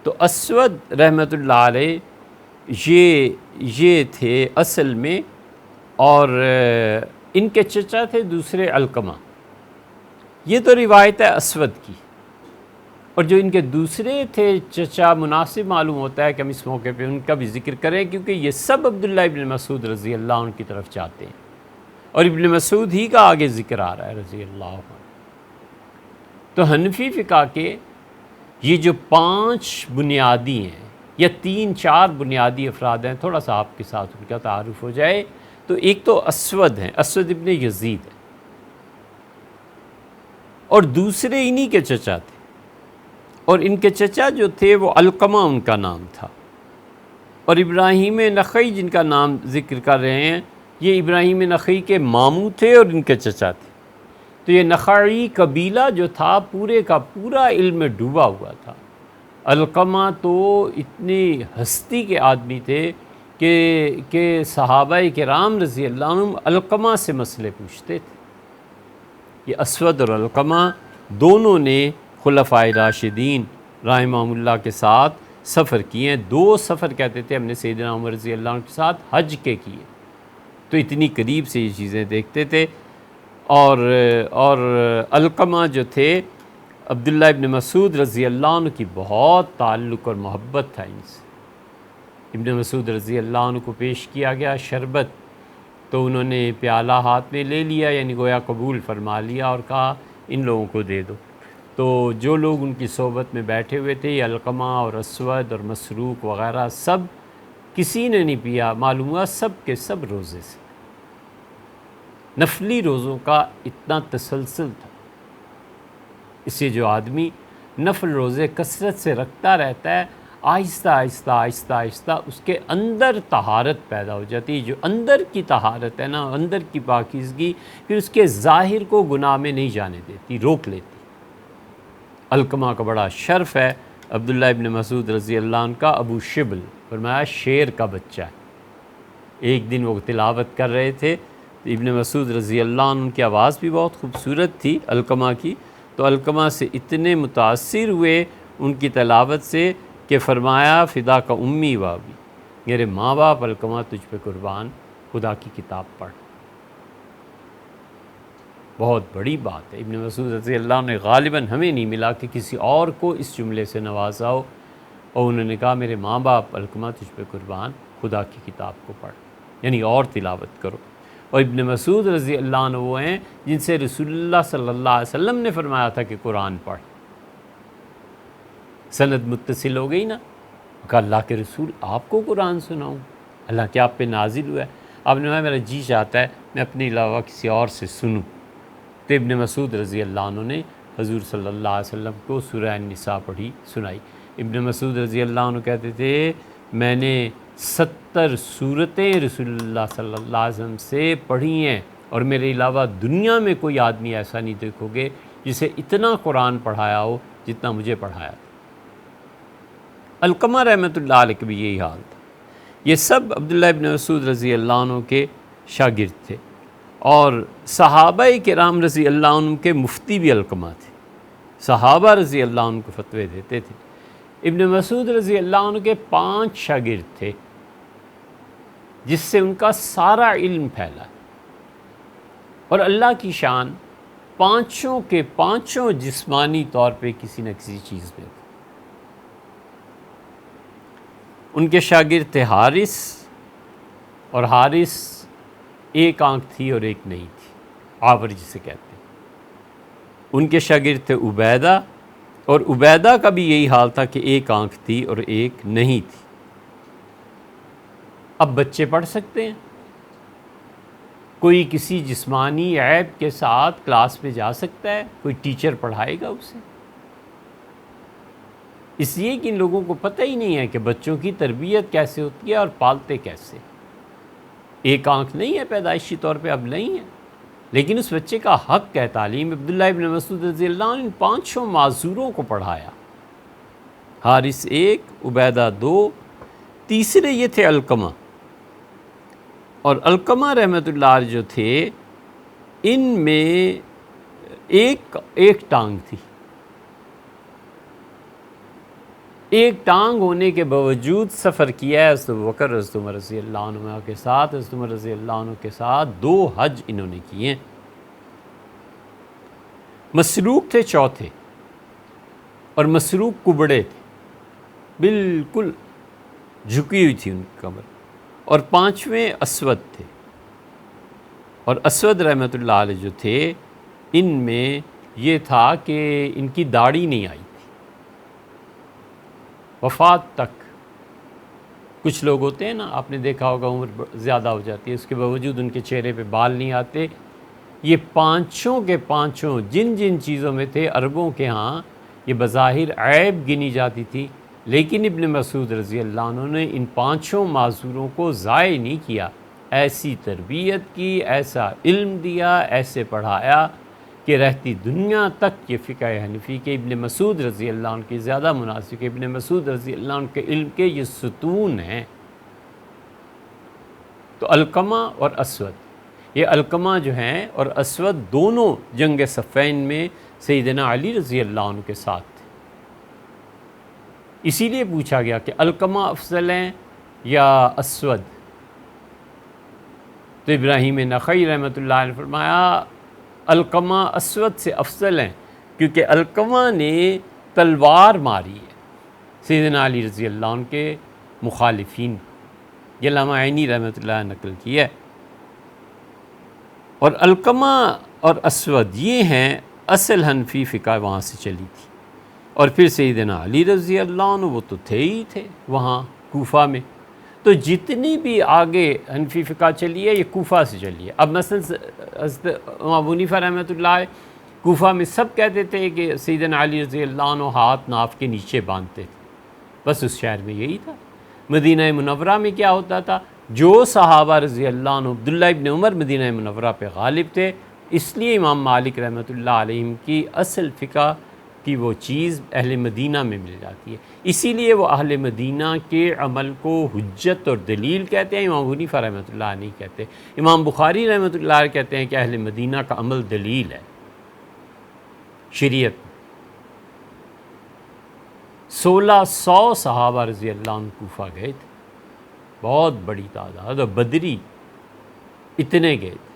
تو اسود رحمۃ اللہ علیہ یہ تھے اصل میں، اور ان کے چچا تھے دوسرے علقمہ. یہ تو روایت ہے اسود کی، اور جو ان کے دوسرے تھے چچا، مناسب معلوم ہوتا ہے کہ ہم اس موقع پہ ان کا بھی ذکر کریں، کیونکہ یہ سب عبداللہ ابن مسعود رضی اللہ عنہ کی طرف چاہتے ہیں، اور ابن مسعود ہی کا آگے ذکر آ رہا ہے رضی اللہ عنہ. تو حنفی فقہ کے یہ جو 5 بنیادی ہیں یا 3-4 بنیادی افراد ہیں، تھوڑا سا آپ کے ساتھ ان کا تعارف ہو جائے. تو ایک تو اسود ہیں، اسود ابن یزید ہیں، اور دوسرے انہی کے چچا تھے، اور ان کے چچا جو تھے وہ علقمہ ان کا نام تھا. اور ابراہیم نخعی جن کا نام ذکر کر رہے ہیں، یہ ابراہیم نخعی کے ماموں تھے اور ان کے چچا تھے. تو یہ نخعی قبیلہ جو تھا پورے کا پورا علم میں ڈوبا ہوا تھا. علقمہ تو اتنی ہستی کے آدمی تھے کہ صحابہ کرام رضی اللہ عنہم علقمہ سے مسئلے پوچھتے تھے. یہ اسود اور علقمہ دونوں نے خلفائے راشدین رحمہم اللہ کے ساتھ سفر کیے ہیں. 2 سفر کہتے تھے ہم نے سیدنا عمر رضی اللہ عنہ کے ساتھ حج کے کیے، تو اتنی قریب سے یہ چیزیں دیکھتے تھے. اور علقمہ جو تھے عبداللہ ابن مسعود رضی اللہ عنہ کی بہت تعلق اور محبت تھا ان سے. ابن مسعود رضی اللہ عنہ کو پیش کیا گیا شربت، تو انہوں نے پیالہ ہاتھ میں لے لیا، یعنی گویا قبول فرما لیا، اور کہا ان لوگوں کو دے دو. تو جو لوگ ان کی صحبت میں بیٹھے ہوئے تھے، علقمہ اور اسود اور مسروق وغیرہ، سب کسی نے نہیں پیا. معلوم ہوا سب کے سب روزے سے، نفلی روزوں کا اتنا تسلسل تھا. اس سے جو آدمی نفل روزے کثرت سے رکھتا رہتا ہے، آہستہ آہستہ آہستہ آہستہ اس کے اندر طہارت پیدا ہو جاتی ہے. جو اندر کی طہارت ہے نا، اندر کی پاکیزگی، پھر اس کے ظاہر کو گناہ میں نہیں جانے دیتی، روک لیتی. علقمہ کا بڑا شرف ہے عبداللہ ابن مسعود رضی اللہ عنہ کا ابو شبل، فرمایا شیر کا بچہ ہے. ایک دن وہ تلاوت کر رہے تھے، ابن مسعود رضی اللہ عنہ کی آواز بھی بہت خوبصورت تھی علقمہ کی، تو علقمہ سے اتنے متاثر ہوئے ان کی تلاوت سے کہ فرمایا فدا کا امی و ابی، میرے ماں باپ علقمہ تجھ پہ قربان، خدا کی کتاب پڑھ. بہت بڑی بات ہے. ابن مسعود رضی اللہ عنہ نے غالباً ہمیں نہیں ملا کہ کسی اور کو اس جملے سے نوازا ہو، اور انہوں نے کہا میرے ماں باپ علقمہ تجھ پہ قربان، خدا کی کتاب کو پڑھ، یعنی اور تلاوت کرو. اور ابن مسعود رضی اللہ عنہ وہ ہیں جن سے رسول اللہ صلی اللہ علیہ وسلم نے فرمایا تھا کہ قرآن پڑھ. سند متصل ہو گئی نا، کہا اللہ کے رسول آپ کو قرآن سناؤں، اللہ کیا آپ پہ نازل ہوا ہے؟ آپ نے کہا میرا جی چاہتا ہے میں اپنے علاوہ کسی اور سے سنوں. تو ابن مسعود رضی اللہ عنہ نے حضور صلی اللہ علیہ وسلم کو سورہ النساء پڑھی سنائی. ابن مسعود رضی اللہ عنہ کہتے تھے میں نے 70 سورتیں رسول اللہ صلی اللہ علیہ وسلم سے پڑھی ہیں، اور میرے علاوہ دنیا میں کوئی آدمی ایسا نہیں دیکھو گے جسے اتنا قرآن پڑھایا ہو جتنا مجھے پڑھایا تھا. علقمہ رحمۃ اللہ علیہ کا بھی یہی حال تھا. یہ سب عبداللہ ابن مسعود رضی اللہ عنہ کے شاگرد تھے، اور صحابہ کرام رضی اللہ عنہ کے مفتی بھی علقمہ تھے. صحابہ رضی اللہ عنہ کو فتوے دیتے تھے. ابن مسعود رضی اللہ عنہ کے 5 شاگرد تھے جس سے ان کا سارا علم پھیلا، اور اللہ کی شان 5 کے 5 جسمانی طور پہ کسی نہ کسی چیز میں تھے. ان کے شاگرد تھے حارث، اور حارث ایک آنکھ تھی اور ایک نہیں تھی، آور جسے کہتے ہیں. ان کے شاگرد تھے عبیدہ، اور عبیدہ کا بھی یہی حال تھا کہ ایک آنکھ تھی اور ایک نہیں تھی. اب بچے پڑھ سکتے ہیں، کوئی کسی جسمانی عیب کے ساتھ کلاس میں جا سکتا ہے، کوئی ٹیچر پڑھائے گا اسے؟ اس لیے کہ ان لوگوں کو پتہ ہی نہیں ہے کہ بچوں کی تربیت کیسے ہوتی ہے اور پالتے کیسے. ایک آنکھ نہیں ہے پیدائشی طور پہ، اب نہیں ہے، لیکن اس بچے کا حق ہے تعلیم. عبداللہ ابن مسعود رضی اللہ عنہ ان 5 معذوروں کو پڑھایا، حارث 1، عبیدہ 2، تیسرے یہ تھے علقمہ. اور علقمہ رحمۃ اللہ علیہ جو تھے ان میں ایک ٹانگ تھی، ایک ٹانگ ہونے کے باوجود سفر کیا ہے حضرت ابوبکر حضرت عمر رضی اللہ عنہ کے ساتھ، حضرت عمر رضی اللہ عنہ کے ساتھ 2 حج انہوں نے کیے ہیں۔ مسروق تھے چوتھے، اور مسروق کبڑے تھے، بالکل جھکی ہوئی تھی ان کی کمر، اور 5ویں اسود تھے، اور اسود رحمۃ اللہ علیہ جو تھے ان میں یہ تھا کہ ان کی داڑھی نہیں آئی تھی وفات تک۔ کچھ لوگ ہوتے ہیں نا، آپ نے دیکھا ہوگا عمر زیادہ ہو جاتی ہے، اس کے باوجود ان کے چہرے پہ بال نہیں آتے۔ یہ پانچوں کے پانچوں جن جن چیزوں میں تھے، عربوں کے ہاں یہ بظاہر عیب گنی جاتی تھی، لیکن ابن مسعود رضی اللہ عنہ نے ان 5 معذوروں کو ضائع نہیں کیا، ایسی تربیت کی، ایسا علم دیا، ایسے پڑھایا کہ رہتی دنیا تک یہ فقہ حنفی کے ابن مسعود رضی اللہ عنہ کی زیادہ مناسب ہے۔ ابن مسعود رضی اللہ عنہ کے علم کے یہ ستون ہیں۔ تو علقمہ اور اسود، یہ علقمہ جو ہیں اور اسود دونوں جنگ صفین میں سیدنا علی رضی اللہ عنہ کے ساتھ تھے۔ اسی لیے پوچھا گیا کہ علقمہ افضل ہیں یا اسود، تو ابراہیم نخعی رحمۃ اللہ علیہ نے فرمایا علقمہ اسود سے افضل ہیں، کیونکہ علقمہ نے تلوار ماری ہے سیدنا علی رضی اللہ عنہ کے مخالفین، یہ علامہ عینی رحمۃ اللہ نے نقل کی ہے۔ اور علقمہ اور اسود یہ ہیں اصل حنفی فقہ وہاں سے چلی تھی، اور پھر سیدنا علی رضی اللہ عنہ وہ تو تھے ہی تھے وہاں کوفہ میں، تو جتنی بھی آگے حنفی فقہ چلی ہے یہ کوفہ سے چلی ہے۔ اب مثلا حضرت ابو حنیفہ رحمۃ اللہ علیہ کوفہ میں سب کہتے تھے کہ سیدنا علی رضی اللہ عنہ ہاتھ ناف کے نیچے باندھتے تھے، بس اس شہر میں یہی تھا۔ مدینہ منورہ میں کیا ہوتا تھا، جو صحابہ رضی اللہ عنہ، عبداللہ ابن عمر مدینہ منورہ پہ غالب تھے، اس لیے امام مالک رحمۃ اللہ علیہ کی اصل فقہ کی وہ چیز اہل مدینہ میں مل جاتی ہے، اسی لیے وہ اہل مدینہ کے عمل کو حجت اور دلیل کہتے ہیں، امام ابو حنیفہ رحمۃ اللہ نہیں کہتے۔ امام بخاری رحمۃ اللہ علیہ کہتے ہیں کہ اہل مدینہ کا عمل دلیل ہے شریعت۔ 1600 صحابہ رضی اللہ عنہ کوفہ گئے تھے، بہت بڑی تعداد، اور بدری اتنے گئے تھے۔